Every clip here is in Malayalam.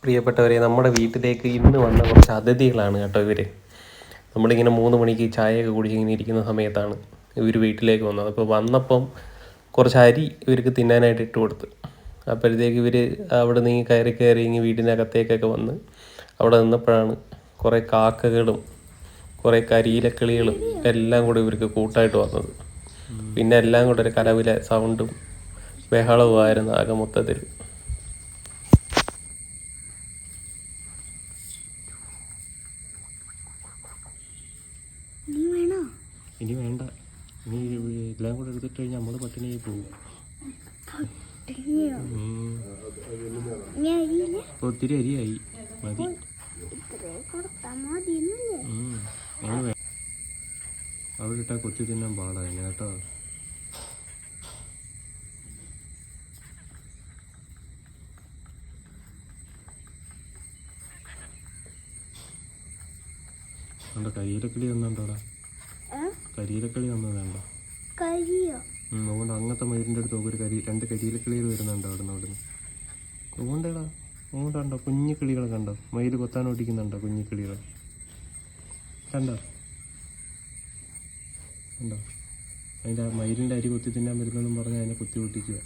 പ്രിയപ്പെട്ടവരെ, നമ്മുടെ വീട്ടിലേക്ക് ഇന്ന് വന്ന കുറച്ച് അതിഥികളാണ് കേട്ടോ ഇവർ. നമ്മളിങ്ങനെ 3 മണിക്ക് ചായയൊക്കെ കുടിച്ചിങ്ങനെ ഇരിക്കുന്ന സമയത്താണ് ഇവർ വീട്ടിലേക്ക് വന്നത്. അപ്പോൾ വന്നപ്പം കുറച്ച് അരി ഇവർക്ക് തിന്നാനായിട്ട് ഇട്ട് കൊടുത്ത്. അപ്പോഴത്തേക്ക് ഇവർ അവിടെ നിന്ന് കയറി ഇങ്ങനെ വീടിനകത്തേക്കൊക്കെ വന്ന് അവിടെ നിന്നപ്പോഴാണ് കുറേ കാക്കകളും കുറേ കരിയിലക്കിളികളും എല്ലാം കൂടി ഇവർക്ക് കൂട്ടായിട്ട് വന്നത്. പിന്നെ എല്ലാം കൂടെ ഒരു കലവിലെ സൗണ്ടും ബഹളവുമായിരുന്നു ആകെ മൊത്തത്തിൽ. ഇനി വേണ്ട, ഇനി എല്ലാം കൂടെ എടുത്തിട്ട് കഴിഞ്ഞാൽ നമ്മൾ പട്ടിണിയായി പോകും. ഇപ്പോൾ ഒത്തിരി അരിയായി, മതി. അവിടെ ഇട്ടാൽ കൊത്തി തിന്നാൻ പാടാ കേട്ടോ. നമ്മുടെ കരിയിലക്കിളി വന്നുണ്ടോടാ? കരിയിലക്കിളി വന്നതുണ്ടോ? അതുകൊണ്ട് അങ്ങനത്തെ മയിലിൻ്റെ അടുത്ത് ഒരു 2 കരിയിലക്കിളികൾ വരുന്നുണ്ടോ അവിടുന്ന്? അതുകൊണ്ടേടാ, അതുകൊണ്ടുണ്ടോ കുഞ്ഞു കിളികളെ കണ്ടോ? മയിൽ കൊത്താൻ ഓടിക്കുന്നുണ്ടോ കുഞ്ഞു കിളികൾ? കണ്ടോ കണ്ടോ? അതിൻ്റെ മയിലിൻ്റെ അരി കൊത്തി തിന്നാൻ വരുന്നെന്നും പറഞ്ഞ് അതിനെ കുത്തി പൊട്ടിക്കുക.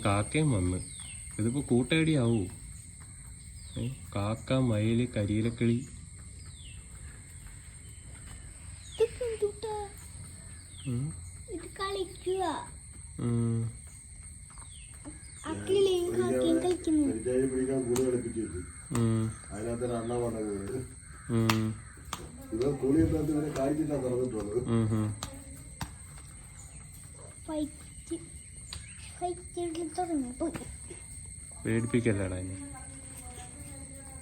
കാക്കയും വന്ന്. ഇതിപ്പോൾ കൂട്ടയടിയാവൂ. കാക്ക, മയില്, കരിയിലക്കിളി. പേടിപ്പിക്കല്ലേടാ എന്നെ.